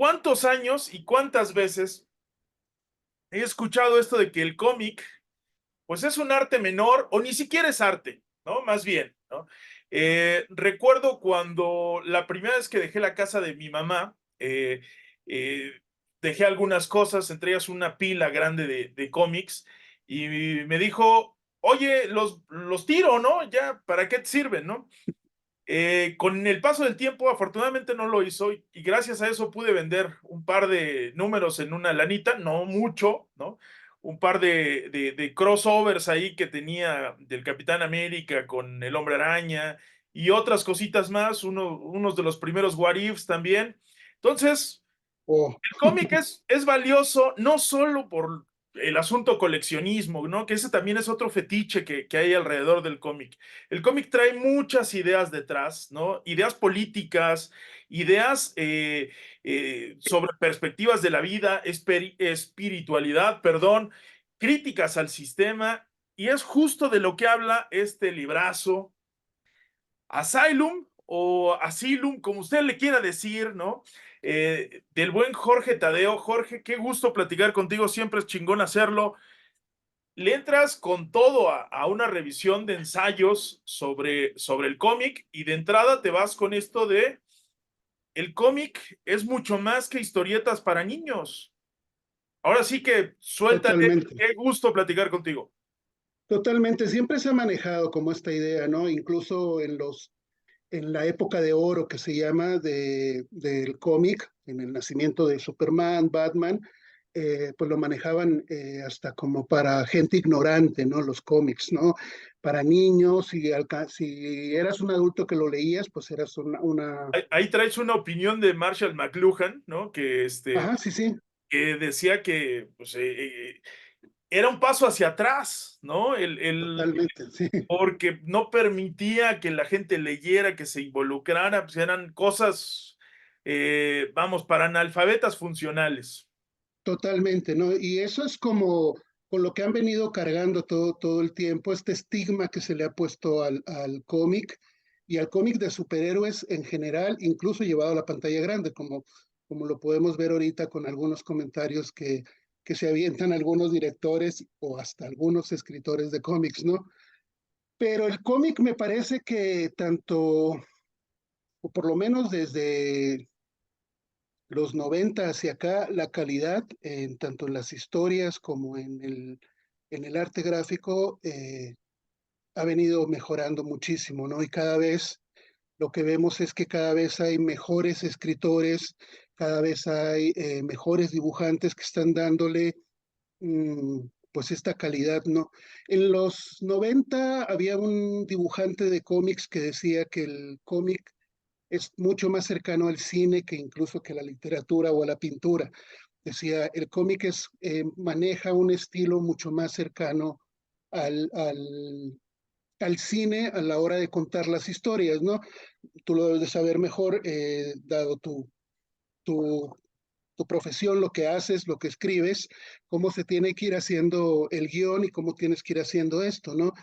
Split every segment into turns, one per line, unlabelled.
¿Cuántos años y cuántas veces he escuchado esto de que el cómic, pues es un arte menor o ni siquiera es arte, ¿no? Más bien, ¿no? Recuerdo cuando la primera vez que dejé la casa de mi mamá, eh, dejé algunas cosas, entre ellas una pila grande de cómics, y me dijo, oye, los tiro, ¿no? Ya, ¿para qué te sirven, no? Con el paso del tiempo, afortunadamente no lo hizo y gracias a eso pude vender un par de números en una lanita, no mucho, ¿no? Un par de crossovers ahí que tenía del Capitán América con el Hombre Araña y otras cositas más, unos de los primeros What Ifs también. Entonces,
Oh,
el cómic es valioso no solo por el asunto coleccionismo, ¿no? Que ese también es otro fetiche que hay alrededor del cómic. El cómic trae muchas ideas detrás, ¿no? Ideas políticas, ideas sobre perspectivas de la vida, espiritualidad, perdón, críticas al sistema, y es justo de lo que habla este librazo Asylum o Asylum, como usted le quiera decir, ¿no? Del buen Jorge Tadeo. Jorge, qué gusto platicar contigo, siempre es chingón hacerlo. Le entras con todo a una revisión de ensayos sobre el cómic y de entrada te vas con esto de el cómic es mucho más que historietas para niños. Ahora sí que suéltate,
totalmente.
qué gusto platicar contigo.
Totalmente. Siempre se ha manejado como esta idea, ¿no? Incluso en la época de oro que se llama del cómic, en el nacimiento de Superman, Batman, pues lo manejaban hasta como para gente ignorante, ¿no? Los cómics, ¿no? Para niños, si eras un adulto que lo leías, pues eras
Ahí traes una opinión de Marshall McLuhan, ¿no?
Ajá, sí, sí,
Que decía que pues, era un paso hacia atrás, ¿no?
totalmente, sí.
Porque no permitía que la gente leyera, que se involucrara, pues eran cosas, vamos, para analfabetas funcionales.
Totalmente, ¿no? Y eso es como con lo que han venido cargando todo el tiempo, este estigma que se le ha puesto al cómic y al cómic de superhéroes en general, incluso llevado a la pantalla grande, como lo podemos ver ahorita con algunos comentarios que se avientan algunos directores o hasta algunos escritores de cómics, ¿no? Pero el cómic me parece que tanto, o por lo menos desde los 90 hacia acá, la calidad, en tanto en las historias como en el arte gráfico, ha venido mejorando muchísimo, ¿no? Y cada vez lo que vemos es que cada vez hay mejores escritores, cada vez hay mejores dibujantes que están dándole pues esta calidad, ¿no? En los 90 había un dibujante de cómics que decía que el cómic es mucho más cercano al cine que incluso que la literatura o a la pintura. Decía, el cómic maneja un estilo mucho más cercano al, al, al cine a la hora de contar las historias, ¿no? Tú lo debes de saber mejor, dado tu, tu profesión, lo que haces, lo que escribes, cómo se tiene que ir haciendo el guión y cómo tienes que ir haciendo esto, ¿no?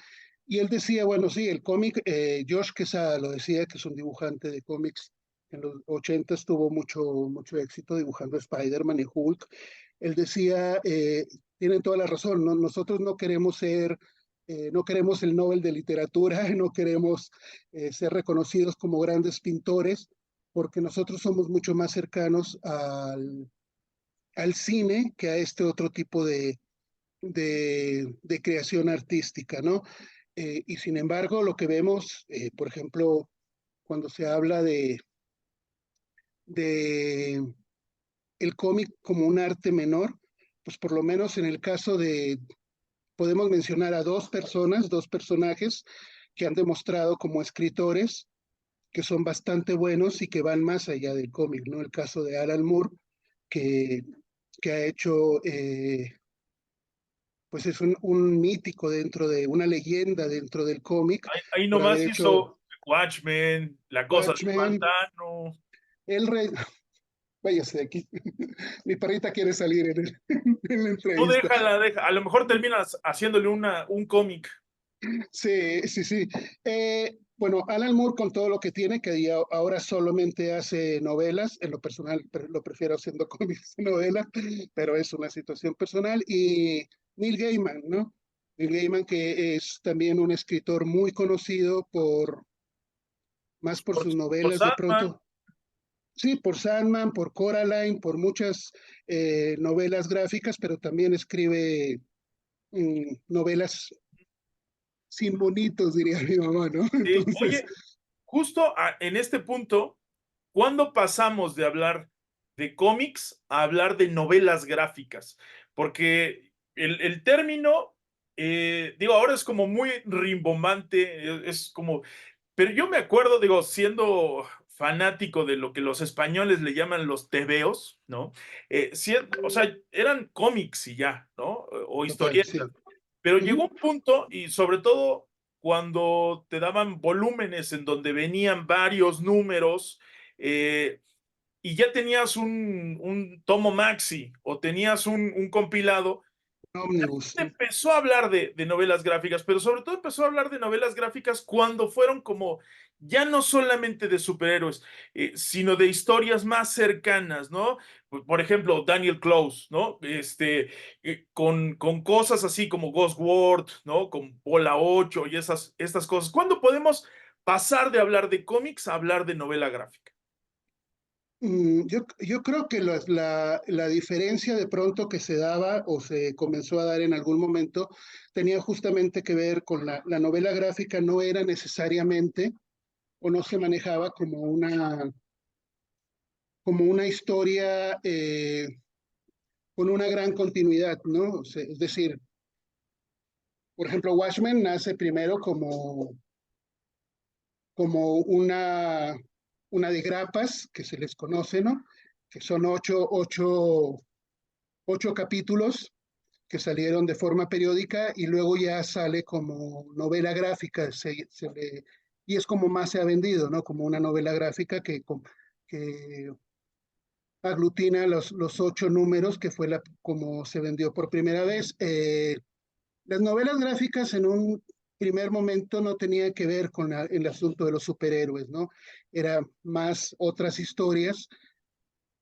Y él decía, bueno, sí, el cómic, Josh Quesada lo decía, que es un dibujante de cómics, en los 80 tuvo mucho éxito dibujando Spider-Man y Hulk. Él decía, tienen toda la razón, ¿no? Nosotros no queremos el Nobel de Literatura, no queremos ser reconocidos como grandes pintores, porque nosotros somos mucho más cercanos al cine que a este otro tipo de creación artística, ¿no? Y sin embargo, lo que vemos, por ejemplo, cuando se habla de el cómic como un arte menor, pues por lo menos en el caso podemos mencionar a dos personas, dos personajes que han demostrado como escritores que son bastante buenos y que van más allá del cómic, ¿no? El caso de Alan Moore, que, que ha hecho, pues es un mítico dentro una leyenda dentro del cómic,
Ahí
por haber
nomás
hecho
hizo Watchmen, La Cosa del
Watchmen,
Pantano.
El Rey, váyase de aquí, mi perrita quiere salir en la
Tú
entrevista.
déjala, a lo mejor terminas haciéndole un cómic.
Sí, sí, sí. bueno, Alan Moore con todo lo que tiene, que ahora solamente hace novelas, en lo personal lo prefiero haciendo cómics y novelas, pero es una situación personal, y Neil Gaiman, ¿no? Neil Gaiman, que es también un escritor muy conocido más por
Por,
sus
por
novelas de
Sandman,
pronto. Sí, por Sandman, por Coraline, por muchas novelas gráficas, pero también escribe novelas sin bonitos, diría mi mamá, ¿no? Entonces,
oye, justo en este punto, ¿cuándo pasamos de hablar de cómics a hablar de novelas gráficas? Porque el término, digo, ahora es como muy rimbombante, es como, pero yo me acuerdo, digo, siendo fanático de lo que los españoles le llaman los tebeos, ¿no? O sea, eran cómics y ya, ¿no? O
total,
historietas.
sí.
Pero llegó
Ujú.
un punto, y sobre todo cuando te daban volúmenes en donde venían varios números, eh, y ya tenías un tomo maxi o tenías un compilado,
Omnibus, sí.
empezó a hablar de novelas gráficas, pero sobre todo empezó a hablar de novelas gráficas cuando fueron como ya no solamente de superhéroes, sino de historias más cercanas, ¿no? Por ejemplo, Daniel Close, ¿no? Con cosas así como Ghost World, ¿no? Con Bola 8 y estas cosas. ¿Cuándo podemos pasar de hablar de cómics a hablar de novela gráfica?
Yo creo que la diferencia de pronto que se daba o se comenzó a dar en algún momento tenía justamente que ver con la novela gráfica, no era necesariamente o no se manejaba como una historia con una gran continuidad, ¿no? O sea, es decir, por ejemplo, Watchmen nace primero como una de grapas que se les conoce, ¿no? Que son ocho capítulos que salieron de forma periódica y luego ya sale como novela gráfica y es como más se ha vendido, ¿no? Como una novela gráfica que aglutina los ocho números, que fue como se vendió por primera vez. Las novelas gráficas en un primer momento no tenían que ver con el asunto de los superhéroes, ¿no? Era más otras historias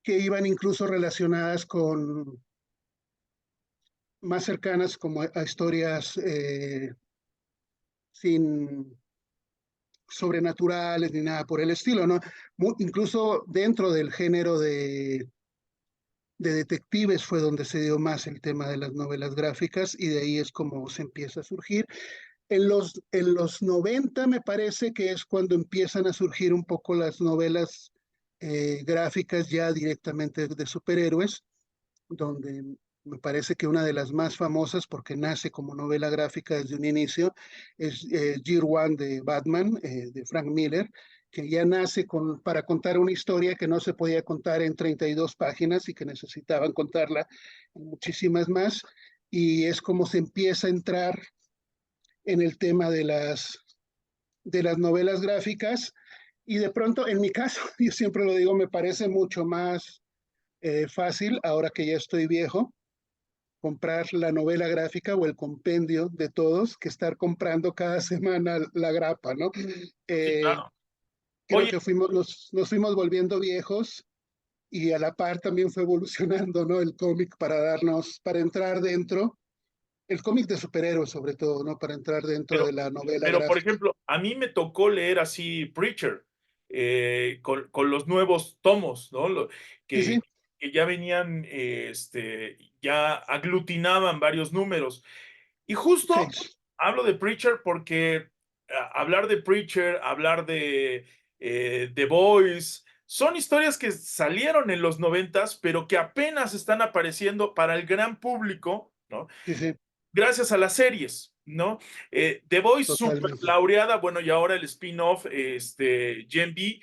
que iban incluso relacionadas con más cercanas como a historias sin sobrenaturales ni nada por el estilo, ¿no? Incluso dentro del género de detectives fue donde se dio más el tema de las novelas gráficas y de ahí es como se empieza a surgir. En los 90 me parece que es cuando empiezan a surgir un poco las novelas gráficas ya directamente de superhéroes, donde me parece que una de las más famosas, porque nace como novela gráfica desde un inicio, es Year One de Batman, de Frank Miller, que ya nace para contar una historia que no se podía contar en 32 páginas y que necesitaban contarla en muchísimas más, y es como se empieza a entrar en el tema de las novelas gráficas, y de pronto, en mi caso, yo siempre lo digo, me parece mucho más fácil, ahora que ya estoy viejo, comprar la novela gráfica o el compendio de todos que estar comprando cada semana la grapa, ¿no?
Sí,
Eh,
claro.
creo
Oye,
que nos fuimos volviendo viejos y a la par también fue evolucionando, ¿no? El cómic para entrar dentro, el cómic de superhéroes sobre todo, ¿no? Para entrar dentro de
pero,
la novela
pero por
gráfica.
ejemplo, a mí me tocó leer así Preacher, con los nuevos tomos, ¿no?
Sí,
Que,
sí,
que ya venían, ya aglutinaban varios números. Y justo
sí,
hablo de Preacher porque hablar de Preacher, hablar de The Boys, son historias que salieron en los noventas, pero que apenas están apareciendo para el gran público, ¿no?
sí, sí,
Gracias a las series, ¿no? The Voice super
totalmente.
laureada, bueno, y ahora el spin-off, Gen V,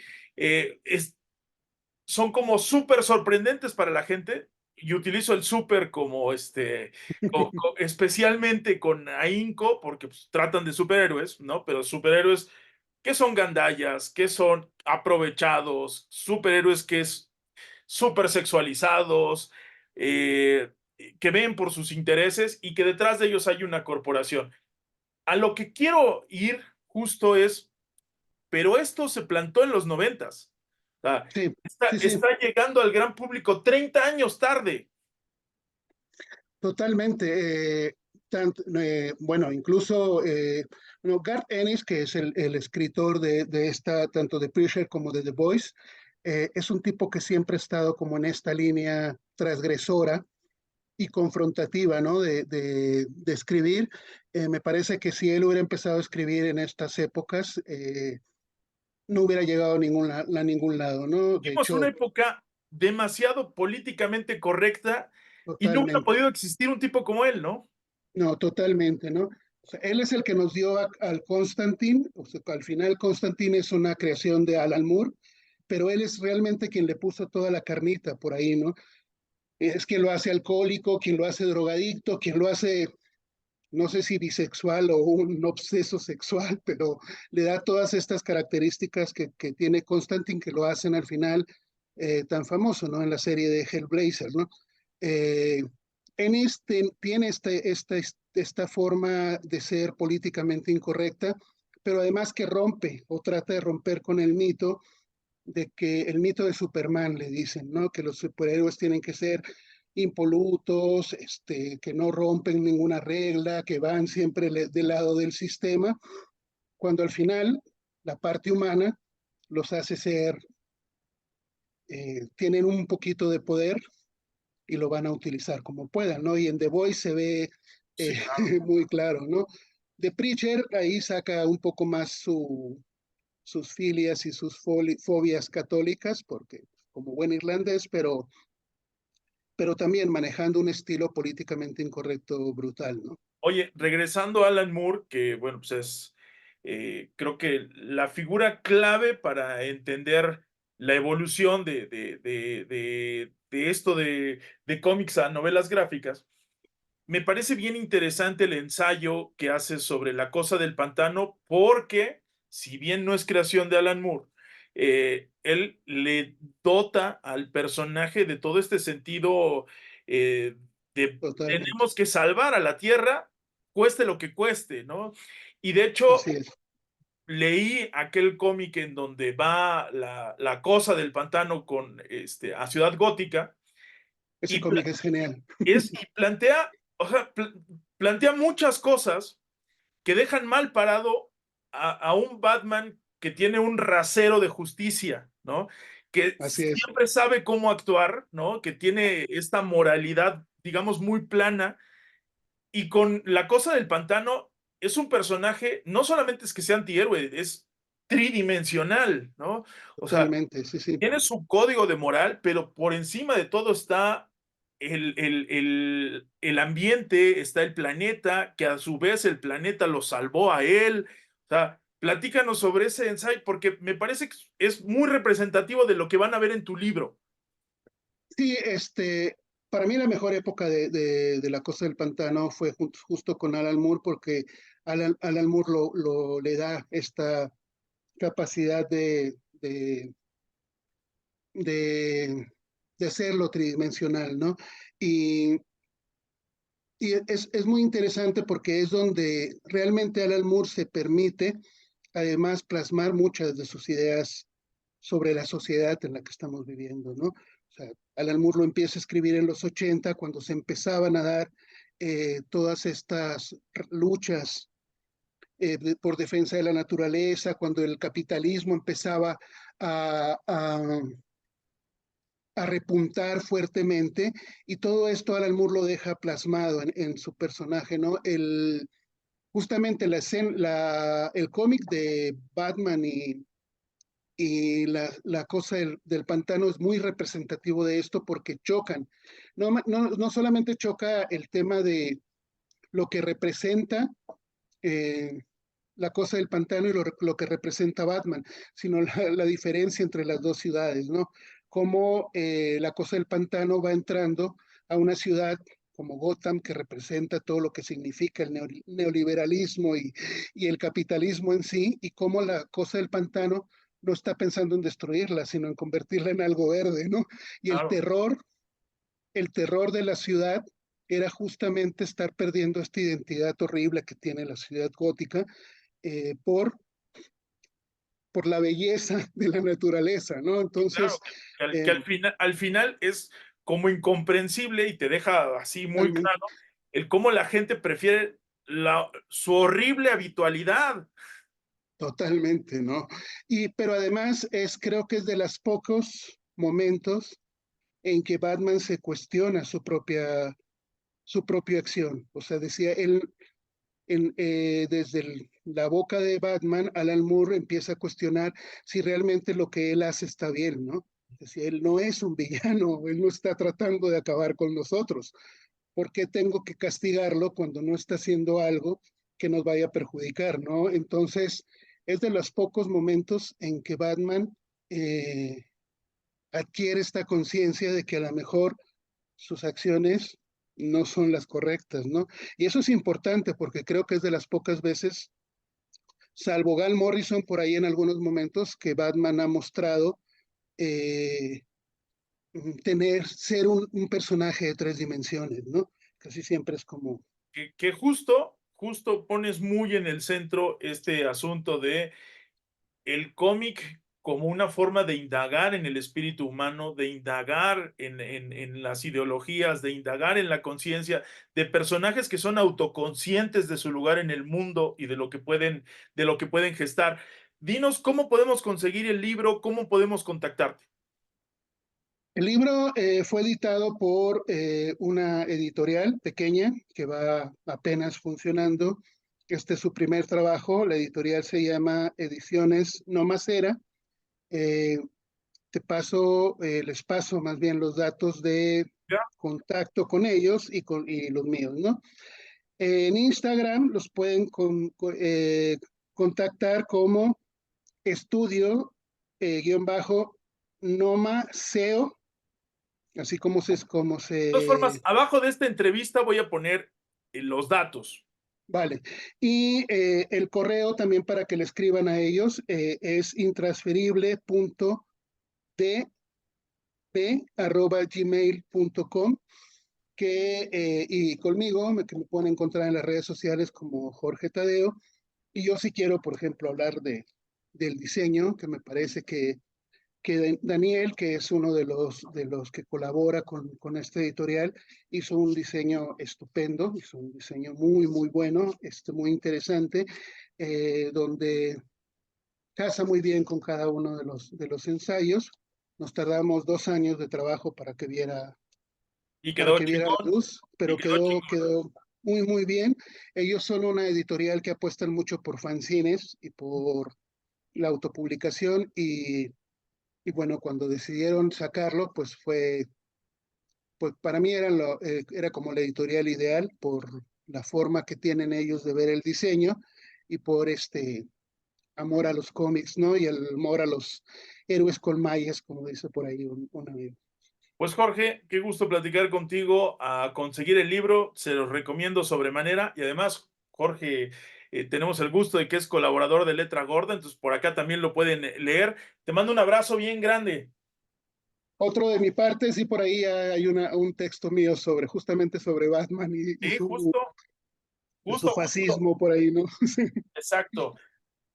son como súper sorprendentes para la gente, y utilizo el súper como especialmente con ahínco, porque pues, tratan de superhéroes, ¿no? Pero superhéroes que son gandallas, que son aprovechados, superhéroes que es súper sexualizados, eh, que ven por sus intereses y que detrás de ellos hay una corporación. A lo que quiero ir justo es, pero esto se plantó en los 90s. O sea,
Sí,
está,
sí, sí.
está llegando al gran público 30 años tarde.
Totalmente. Bueno, incluso bueno, Garth Ennis, que es el escritor de esta, tanto de Preacher como de The Voice, es un tipo que siempre ha estado como en esta línea transgresora y confrontativa, ¿no? De escribir. Me parece que si él hubiera empezado a escribir en estas épocas, no hubiera llegado a ningún lado, ¿no? De
Vimos una
hecho,
época demasiado políticamente correcta y no hubiera
totalmente.
podido existir un tipo como él, ¿no?
No, totalmente, ¿no? O sea, él es el que nos dio al Constantine, o sea, al final Constantine es una creación de Alan Moore, pero él es realmente quien le puso toda la carnita por ahí, ¿no? Es quien lo hace alcohólico, quien lo hace drogadicto, quien lo hace, no sé si bisexual o un obseso sexual, pero le da todas estas características que tiene Constantine que lo hacen al final tan famoso, ¿no? En la serie de Hellblazer, ¿no? Eh, Ennis tiene esta forma de ser políticamente incorrecta, pero además que rompe o trata de romper con el mito de que el mito de Superman le dicen, ¿no? Que los superhéroes tienen que ser impolutos, que no rompen ninguna regla, que van siempre del lado del sistema, cuando al final la parte humana los hace ser, tienen un poquito de poder y lo van a utilizar como puedan, ¿no? Y en The Voice se ve
Sí,
eh,
claro.
muy claro, ¿no? The Preacher ahí saca un poco más sus filias y sus fobias católicas, porque como buen irlandés, pero también manejando un estilo políticamente incorrecto brutal, ¿no?
Oye, regresando a Alan Moore, que bueno, pues es, creo que la figura clave para entender la evolución de esto de cómics a novelas gráficas. Me parece bien interesante el ensayo que hace sobre La Cosa del Pantano, porque si bien no es creación de Alan Moore, él le dota al personaje de todo este sentido eh, de
Totalmente.
tenemos que salvar a la Tierra, cueste lo que cueste, ¿no? Y de hecho,
Así es.
leí aquel cómic en donde va la Cosa del Pantano con, a Ciudad Gótica
Ese
y
cómic es genial.
y plantea, o sea, plantea muchas cosas que dejan mal parado a un Batman que tiene un rasero de justicia, ¿no? Que
Así es.
siempre sabe cómo actuar, ¿no? Que tiene esta moralidad, digamos, muy plana. Y con La Cosa del Pantano es un personaje, no solamente es que sea antihéroe, es tridimensional, ¿no? O sea,
Totalmente. Sí, sí.
tiene su código de moral, pero por encima de todo está el ambiente, está el planeta, que a su vez el planeta lo salvó a él. O sea, platícanos sobre ese ensayo, porque me parece que es muy representativo de lo que van a ver en tu libro.
Sí, para mí la mejor época de La Cosa del Pantano fue justo con Alan Moore, porque Alan Moore le da esta capacidad de, de hacerlo tridimensional, ¿no? Y, y es muy interesante porque es donde realmente Alan Moore se permite, además, plasmar muchas de sus ideas sobre la sociedad en la que estamos viviendo, ¿no? O sea, Alan Moore lo empieza a escribir en los 80, cuando se empezaban a dar todas estas luchas por defensa de la naturaleza, cuando el capitalismo empezaba a, a, a repuntar fuertemente, y todo esto Alan Moore lo deja plasmado en su personaje, ¿no? Justamente el cómic de Batman y la cosa del pantano es muy representativo de esto porque chocan. No solamente choca el tema de lo que representa eh, la cosa del pantano y lo que representa Batman, sino la diferencia entre las dos ciudades, ¿no? Cómo la cosa del pantano va entrando a una ciudad como Gotham, que representa todo lo que significa el neoliberalismo y el capitalismo en sí, y cómo la cosa del pantano no está pensando en destruirla, sino en convertirla en algo verde, ¿no? Y
Claro.
el terror de la ciudad era justamente estar perdiendo esta identidad horrible que tiene la ciudad gótica, eh, por, por la belleza de la naturaleza, ¿no?
Claro,
Entonces,
que al final es como incomprensible y te deja así muy
totalmente,
claro el cómo la gente prefiere su horrible habitualidad.
totalmente, ¿no? Pero además creo que es de los pocos momentos en que Batman se cuestiona su propia acción. O sea, decía él, desde la boca de Batman, Alan Moore empieza a cuestionar si realmente lo que él hace está bien, ¿no? Decía, él no es un villano, él no está tratando de acabar con nosotros. ¿Por qué tengo que castigarlo cuando no está haciendo algo que nos vaya a perjudicar, ¿no? Entonces, es de los pocos momentos en que Batman eh, adquiere esta conciencia de que a lo mejor sus acciones no son las correctas, ¿no? Y eso es importante porque creo que es de las pocas veces, salvo Gal Morrison por ahí en algunos momentos, que Batman ha mostrado eh, ser un personaje de tres dimensiones, ¿no? Casi siempre es como,
Que justo pones muy en el centro este asunto de el cómic como una forma de indagar en el espíritu humano, de indagar en las ideologías, de indagar en la conciencia de personajes que son autoconscientes de su lugar en el mundo y de lo que pueden gestar. Dinos cómo podemos conseguir el libro, cómo podemos contactarte.
el libro fue editado por una editorial pequeña que va apenas funcionando. Este es su primer trabajo. La editorial se llama Ediciones No Macera. Eh, les paso más bien los datos de
¿Ya?
contacto con ellos y los míos, ¿no? En Instagram los pueden contactar como estudio guión bajo Noma SEO, así como
De todas formas,
se,
abajo de esta entrevista voy a poner los datos.
vale. Y el correo también para que le escriban a ellos es intransferible.dp@gmail.com y conmigo, que me pueden encontrar en las redes sociales como Jorge Tadeo. Y yo sí quiero, por ejemplo, hablar del diseño, que me parece que Daniel, que es uno de los que colabora con esta editorial, hizo un diseño estupendo, hizo un diseño muy, muy bueno, muy interesante, donde casa muy bien con cada uno de los ensayos. Nos tardamos 2 años de trabajo
Y
para
quedó
que viera la
chingón,
luz,
y
pero
quedó chingón.
quedó muy, muy bien. Ellos son una editorial que apuestan mucho por fanzines y por la autopublicación y bueno, cuando decidieron sacarlo, pues para mí era como la editorial ideal por la forma que tienen ellos de ver el diseño y por este amor a los cómics, ¿no? Y el amor a los héroes con mayas, como dice por ahí un amigo.
Pues Jorge, qué gusto platicar contigo, a conseguir el libro, se los recomiendo sobremanera y además, Jorge, tenemos el gusto de que es colaborador de Letra Gorda, entonces por acá también lo pueden leer. Te mando un abrazo bien grande.
Otro de mi parte, sí, por ahí hay un texto mío justamente sobre Batman y
Sí,
su
justo,
fascismo por ahí, ¿no? Sí,
exacto.
vale.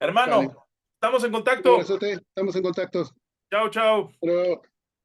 Hermano, estamos en
Un
contacto.
abrazote, estamos en contacto.
Chao, chao.
Hasta luego.